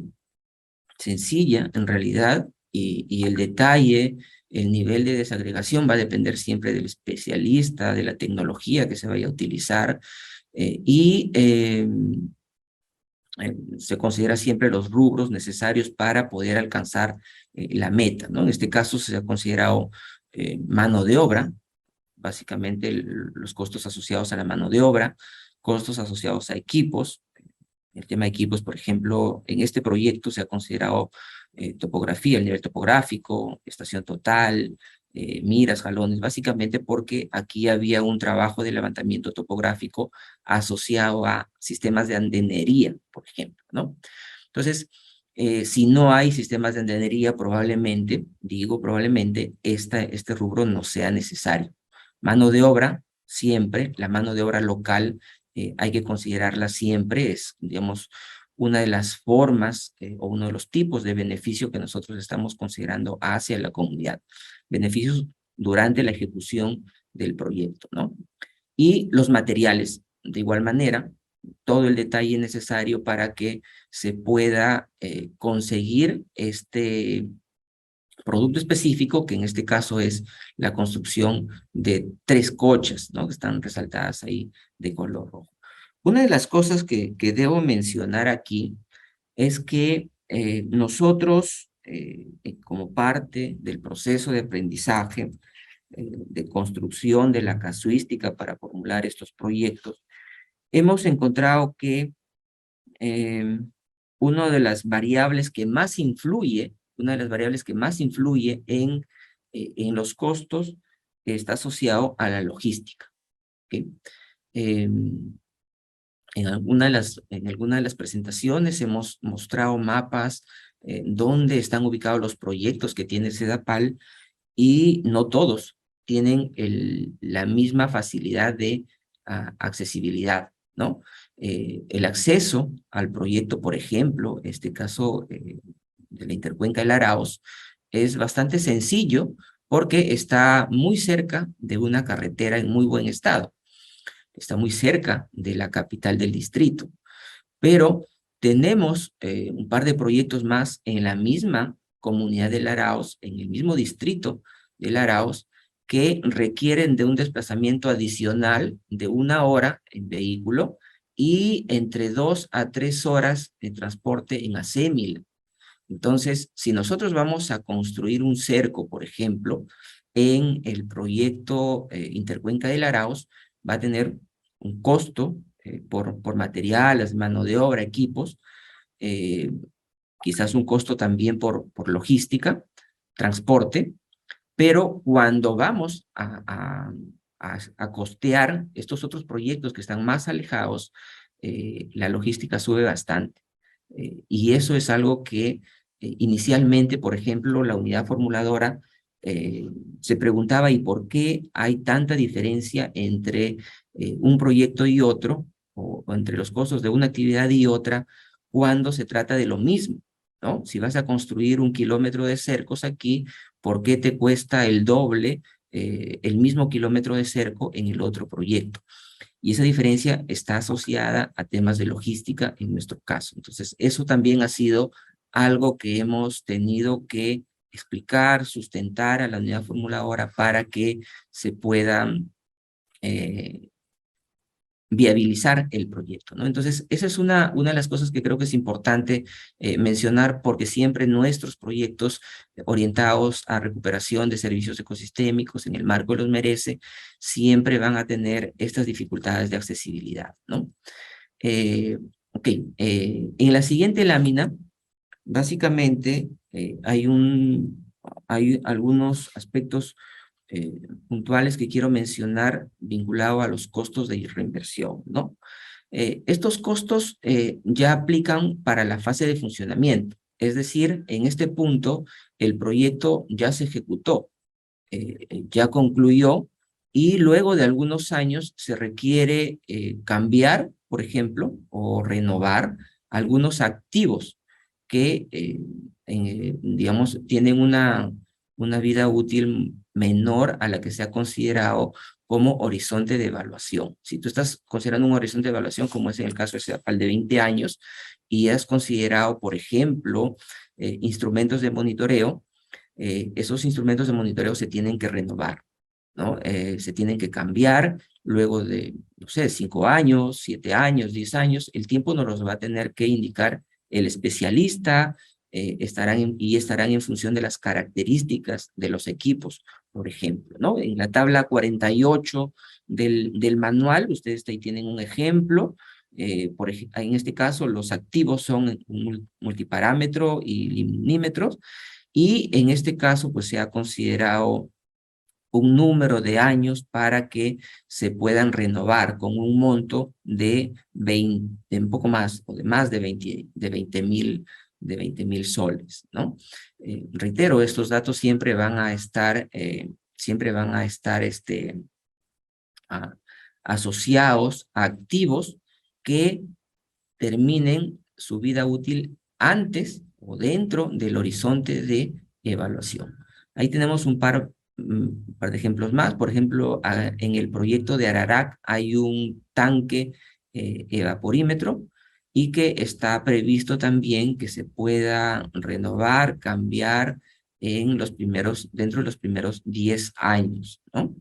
sencilla en realidad, y el detalle, el nivel de desagregación va a depender siempre del especialista, de la tecnología que se vaya a utilizar, se considera siempre los rubros necesarios para poder alcanzar la meta, ¿no? En este caso se ha considerado mano de obra, básicamente los costos asociados a la mano de obra, costos asociados a equipos. El tema de equipos, por ejemplo, en este proyecto se ha considerado topografía, el nivel topográfico, estación total, miras, jalones, básicamente porque aquí había un trabajo de levantamiento topográfico asociado a sistemas de andenería, por ejemplo, ¿no? Entonces, si no hay sistemas de andenería, probablemente, este rubro no sea necesario. Mano de obra, siempre, la mano de obra local hay que considerarla siempre, es, digamos, una de las formas o uno de los tipos de beneficio que nosotros estamos considerando hacia la comunidad. Beneficios durante la ejecución del proyecto, ¿no? Y los materiales, de igual manera, todo el detalle necesario para que se pueda conseguir este producto específico, que en este caso es la construcción de 3 cochas, ¿no? Que están resaltadas ahí de color rojo. Una de las cosas que debo mencionar aquí es que nosotros, como parte del proceso de aprendizaje, de construcción de la casuística para formular estos proyectos, hemos encontrado que una de las variables que más influye en los costos está asociado a la logística. ¿Okay? En alguna de las presentaciones hemos mostrado mapas donde están ubicados los proyectos que tiene Sedapal, y no todos tienen la misma facilidad de accesibilidad, ¿no? El acceso al proyecto, por ejemplo, este caso de la Intercuenca del Araos, es bastante sencillo porque está muy cerca de una carretera en muy buen estado. Está muy cerca de la capital del distrito. Pero tenemos un par de proyectos más en la misma comunidad de Laraos, en el mismo distrito de Laraos, que requieren de un desplazamiento adicional de 1 hora en vehículo y entre 2 a 3 horas de transporte en acémil. Entonces, si nosotros vamos a construir un cerco, por ejemplo, en el proyecto Intercuenca del Arauz, va a tener un costo por materiales, mano de obra, equipos, quizás un costo también por logística, transporte, pero cuando vamos a costear estos otros proyectos que están más alejados, la logística sube bastante. Y eso es algo que inicialmente, por ejemplo, la unidad formuladora se preguntaba, ¿y por qué hay tanta diferencia entre un proyecto y otro, o entre los costos de una actividad y otra, cuando se trata de lo mismo? ¿No? Si vas a construir 1 kilómetro de cercos aquí, ¿por qué te cuesta el doble el mismo kilómetro de cerco en el otro proyecto? Y esa diferencia está asociada a temas de logística en nuestro caso. Entonces, eso también ha sido algo que hemos tenido que explicar, sustentar a la unidad formuladora para que se pueda viabilizar el proyecto, ¿no? Entonces, esa es una de las cosas que creo que es importante mencionar, porque siempre nuestros proyectos orientados a recuperación de servicios ecosistémicos en el marco de los merece, siempre van a tener estas dificultades de accesibilidad, ¿no? En la siguiente lámina, básicamente, hay algunos aspectos puntuales que quiero mencionar vinculado a los costos de reinversión, ¿no? Estos costos ya aplican para la fase de funcionamiento, es decir, en este punto el proyecto ya se ejecutó, ya concluyó, y luego de algunos años se requiere cambiar, por ejemplo, o renovar algunos activos que, digamos, tienen una vida útil menor a la que se ha considerado como horizonte de evaluación. Si tú estás considerando un horizonte de evaluación, como es en el caso de CEDAPAL de 20 años, y has considerado, por ejemplo, instrumentos de monitoreo, esos instrumentos de monitoreo se tienen que renovar, ¿no? Se tienen que cambiar luego de, no sé, 5 años, 7 años, 10 años. El tiempo nos los va a tener que indicar el especialista, estarán en función de las características de los equipos, por ejemplo, ¿no? En la tabla 48 del manual, ustedes ahí tienen un ejemplo. En este caso, los activos son multiparámetro y limímetros, y en este caso, pues se ha considerado un número de años para que se puedan renovar con un monto de un poco más, o de más de 20,000 soles, ¿no? Reitero, estos datos siempre van a estar, asociados a activos que terminen su vida útil antes o dentro del horizonte de evaluación. Ahí tenemos un par de ejemplos más. Por ejemplo, en el proyecto de Ararac hay un tanque evaporímetro, y que está previsto también que se pueda renovar, cambiar dentro de los primeros 10 años, ¿no?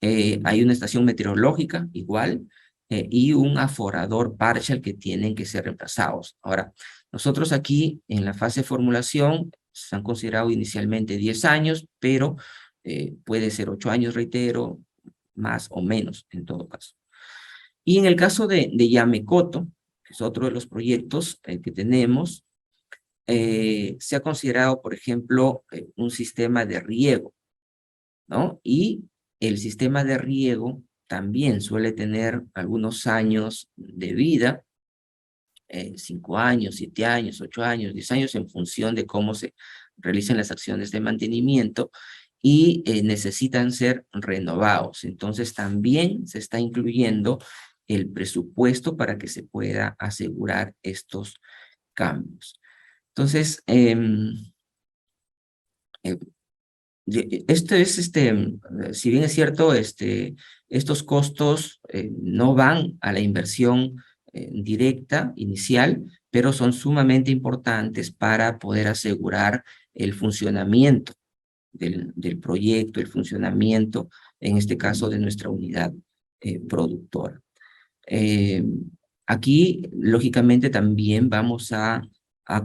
Hay una estación meteorológica igual, y un aforador parcial que tienen que ser reemplazados. Ahora, nosotros aquí en la fase de formulación se han considerado inicialmente 10 años, pero puede ser 8 años, reitero, más o menos en todo caso. Y en el caso de Yamecoto, que es otro de los proyectos que tenemos, se ha considerado, por ejemplo, un sistema de riego, ¿no? Y el sistema de riego también suele tener algunos años de vida, 5 años, 7 años, 8 años, 10 años, en función de cómo se realizan las acciones de mantenimiento, y necesitan ser renovados. Entonces también se está incluyendo el presupuesto para que se pueda asegurar estos cambios. Entonces, esto es, si bien es cierto, estos costos no van a la inversión directa, inicial, pero son sumamente importantes para poder asegurar el funcionamiento del proyecto, el funcionamiento, en este caso de nuestra unidad productora. Aquí, lógicamente, también vamos a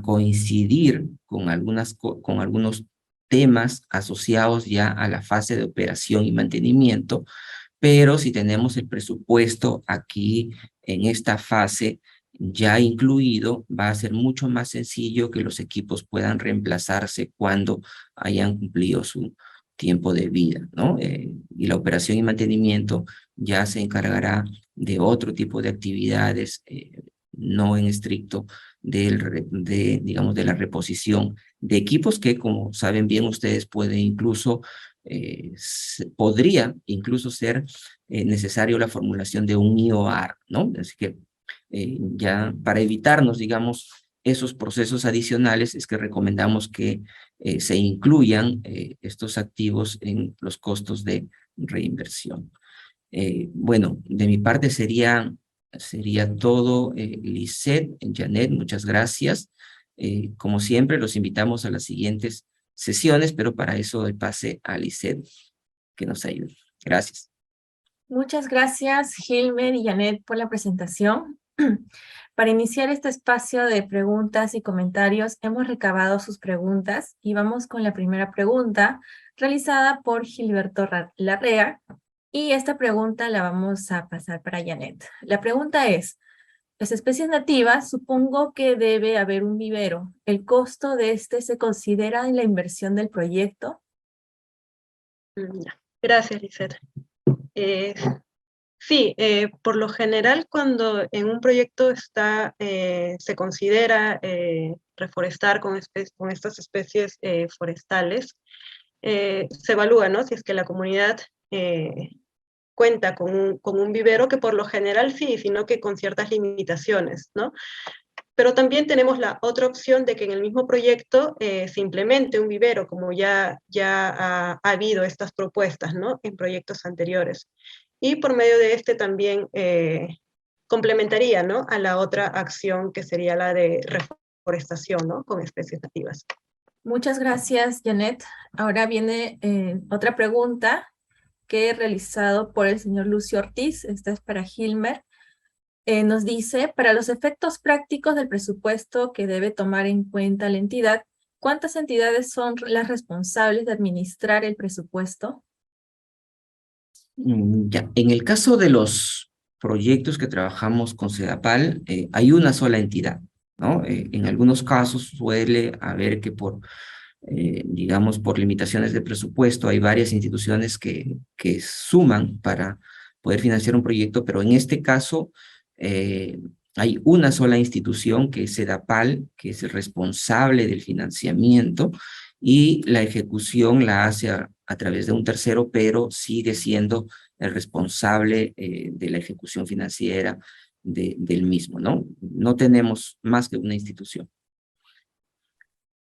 coincidir con algunos temas asociados ya a la fase de operación y mantenimiento, pero si tenemos el presupuesto aquí en esta fase ya incluido, va a ser mucho más sencillo que los equipos puedan reemplazarse cuando hayan cumplido su tiempo de vida, ¿no? Y la operación y mantenimiento ya se encargará de otro tipo de actividades, no en estricto digamos, de la reposición de equipos que, como saben bien ustedes, podría incluso ser necesario la formulación de un IOR, ¿no? Así que ya para evitarnos, digamos, esos procesos adicionales es que recomendamos que se incluyan estos activos en los costos de reinversión. Bueno, de mi parte sería todo. Lisette, Janet, muchas gracias. Como siempre, los invitamos a las siguientes sesiones, pero para eso doy pase a Lisette, que nos ayude. Gracias. Muchas gracias, Hilmer y Janet, por la presentación. Para iniciar este espacio de preguntas y comentarios, hemos recabado sus preguntas y vamos con la primera pregunta realizada por Gilberto Larrea, y esta pregunta la vamos a pasar para Janet. La pregunta es: las especies nativas, supongo que debe haber un vivero. ¿El costo de este se considera en la inversión del proyecto? Gracias, Lisette. Sí, por lo general, cuando en un proyecto se considera reforestar con estas especies forestales, se evalúa, ¿no? Si es que la comunidad cuenta con un vivero, que por lo general sí, sino que con ciertas limitaciones, ¿no? Pero también tenemos la otra opción de que en el mismo proyecto se implemente un vivero, como ya ha habido estas propuestas, ¿no? En proyectos anteriores. Y por medio de este también complementaría, ¿no? A la otra acción que sería la de reforestación, ¿no? Con especies nativas. Muchas gracias, Janet. Ahora viene otra pregunta que he realizado por el señor Lucio Ortiz. Esta es para Hilmer. Nos dice: para los efectos prácticos del presupuesto que debe tomar en cuenta la entidad, ¿cuántas entidades son las responsables de administrar el presupuesto? Ya, en el caso de los proyectos que trabajamos con CEDAPAL, hay una sola entidad, ¿no? En algunos casos suele haber que digamos, por limitaciones de presupuesto, hay varias instituciones que suman para poder financiar un proyecto, pero en este caso hay una sola institución, que es CEDAPAL, que es el responsable del financiamiento, y la ejecución la hace a través de un tercero, pero sigue siendo el responsable de la ejecución financiera del mismo, ¿no? No tenemos más que una institución.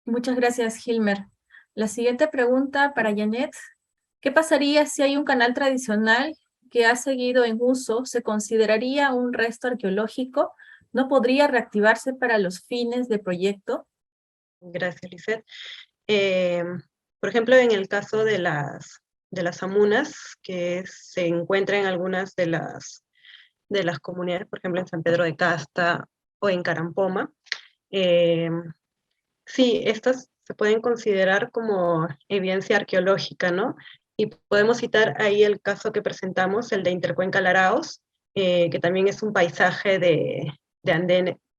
Muchas gracias, Hilmer. La siguiente pregunta para Janet: ¿qué pasaría si hay un canal tradicional que ha seguido en uso? ¿Se consideraría un resto arqueológico? ¿No podría reactivarse para los fines de proyecto? Gracias, Lisette. Por ejemplo, en el caso de las amunas, que se encuentran en algunas de las comunidades, por ejemplo, en San Pedro de Casta o en Carampoma, sí, estas se pueden considerar como evidencia arqueológica, ¿no? Y podemos citar ahí el caso que presentamos, el de Intercuenca Laraos, que también es un paisaje de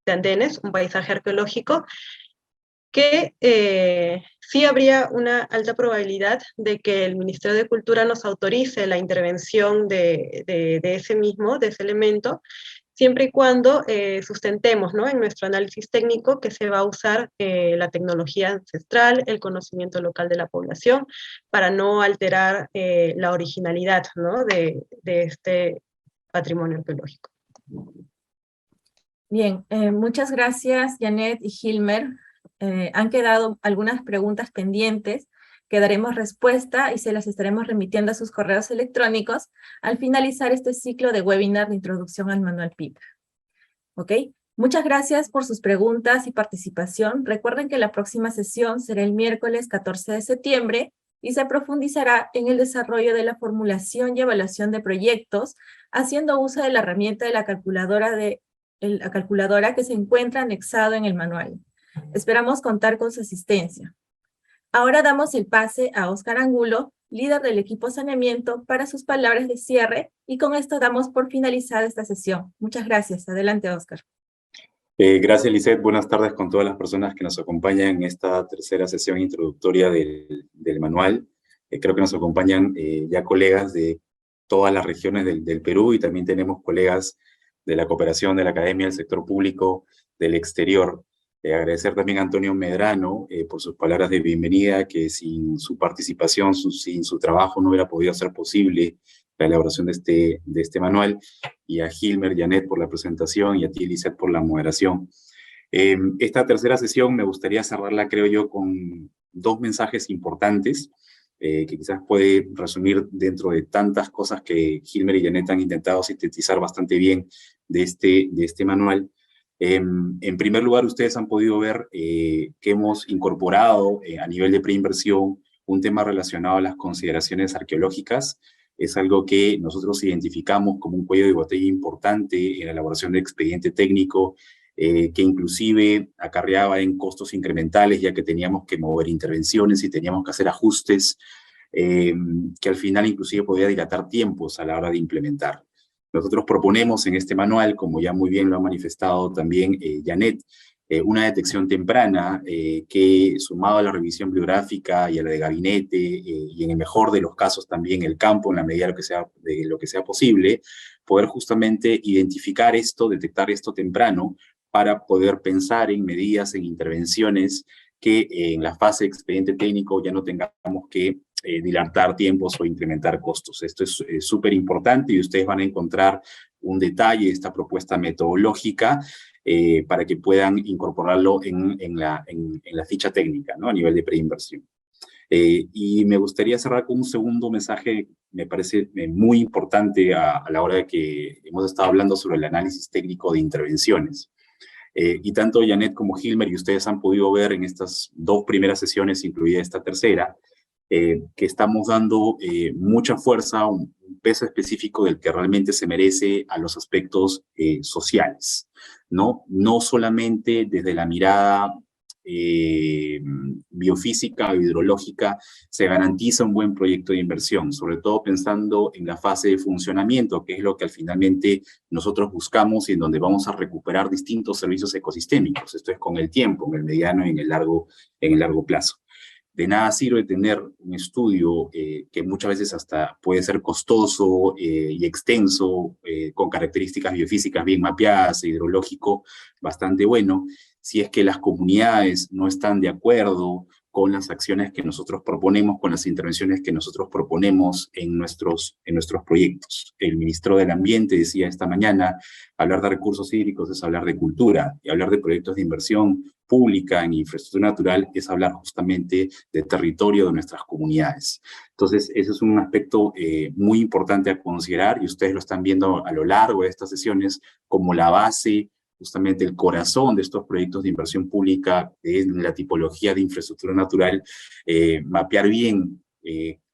andenes, un paisaje arqueológico, que sí habría una alta probabilidad de que el Ministerio de Cultura nos autorice la intervención de ese elemento, siempre y cuando sustentemos, ¿no? En nuestro análisis técnico que se va a usar la tecnología ancestral, el conocimiento local de la población, para no alterar la originalidad, ¿no? de este patrimonio arqueológico. Bien, muchas gracias, Janet y Hilmer. Han quedado algunas preguntas pendientes que daremos respuesta y se las estaremos remitiendo a sus correos electrónicos al finalizar este ciclo de webinar de introducción al manual PIP. ¿Ok? Muchas gracias por sus preguntas y participación. Recuerden que la próxima sesión será el miércoles 14 de septiembre y se profundizará en el desarrollo de la formulación y evaluación de proyectos, haciendo uso de la herramienta de la calculadora que se encuentra anexado en el manual. Esperamos contar con su asistencia. Ahora damos el pase a Óscar Angulo, líder del equipo saneamiento, para sus palabras de cierre, y con esto damos por finalizada esta sesión. Muchas gracias. Adelante, Óscar. Gracias, Lisette. Buenas tardes con todas las personas que nos acompañan en esta tercera sesión introductoria del manual. Creo que nos acompañan ya colegas de todas las regiones del Perú, y también tenemos colegas de la cooperación, de la academia, del sector público, del exterior. Agradecer también a Antonio Medrano por sus palabras de bienvenida, que sin su participación, sin su trabajo, no hubiera podido ser posible la elaboración de este manual, y a Gilmer, Janet por la presentación, y a ti, Lisette, por la moderación. Esta tercera sesión me gustaría cerrarla, creo yo, con dos mensajes importantes, que quizás puede resumir dentro de tantas cosas que Gilmer y Janet han intentado sintetizar bastante bien de este manual. En primer lugar, ustedes han podido ver que hemos incorporado a nivel de preinversión un tema relacionado a las consideraciones arqueológicas. Es algo que nosotros identificamos como un cuello de botella importante en la elaboración de expediente técnico, que inclusive acarreaba en costos incrementales, ya que teníamos que mover intervenciones y teníamos que hacer ajustes, que al final inclusive podía dilatar tiempos a la hora de implementar. Nosotros proponemos en este manual, como ya muy bien lo ha manifestado también Janet, una detección temprana que, sumado a la revisión bibliográfica y a la de gabinete, y en el mejor de los casos también el campo, en la medida de lo que sea posible, poder justamente identificar esto, detectar esto temprano, para poder pensar en medidas, en intervenciones que en la fase de expediente técnico ya no tengamos que dilatar tiempos o incrementar costos. Esto es súper importante, y ustedes van a encontrar un detalle de esta propuesta metodológica para que puedan incorporarlo en la ficha técnica, ¿no? A nivel de preinversión. Y me gustaría cerrar con un segundo mensaje, me parece muy importante a la hora de que hemos estado hablando sobre el análisis técnico de intervenciones. Y tanto Janet como Gilmer, y ustedes han podido ver en estas dos primeras sesiones, incluida esta tercera, que estamos dando mucha fuerza, un peso específico del que realmente se merece a los aspectos sociales, ¿no? No solamente desde la mirada biofísica o hidrológica se garantiza un buen proyecto de inversión, sobre todo pensando en la fase de funcionamiento, que es lo que finalmente nosotros buscamos y en donde vamos a recuperar distintos servicios ecosistémicos. Esto es con el tiempo, en el mediano y en el largo plazo. De nada sirve tener un estudio que muchas veces hasta puede ser costoso y extenso, con características biofísicas bien mapeadas, e hidrológico bastante bueno, si es que las comunidades no están de acuerdo con las acciones que nosotros proponemos, con las intervenciones que nosotros proponemos en nuestros proyectos. El ministro del Ambiente decía esta mañana, hablar de recursos hídricos es hablar de cultura, y hablar de proyectos de inversión pública en infraestructura natural es hablar justamente de territorio de nuestras comunidades. Entonces, ese es un aspecto muy importante a considerar, y ustedes lo están viendo a lo largo de estas sesiones como la base, justamente el corazón de estos proyectos de inversión pública en la tipología de infraestructura natural, mapear bien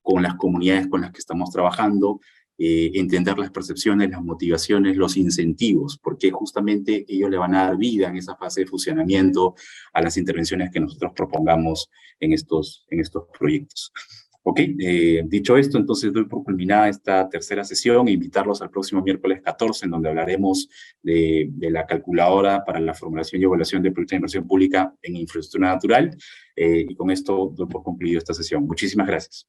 con las comunidades con las que estamos trabajando, entender las percepciones, las motivaciones, los incentivos, porque justamente ellos le van a dar vida en esa fase de funcionamiento a las intervenciones que nosotros propongamos en estos proyectos. Ok, dicho esto, entonces doy por culminada esta tercera sesión e invitarlos al próximo miércoles 14, en donde hablaremos de la calculadora para la formulación y evaluación de proyectos de inversión pública en infraestructura natural, y con esto doy por concluido esta sesión. Muchísimas gracias.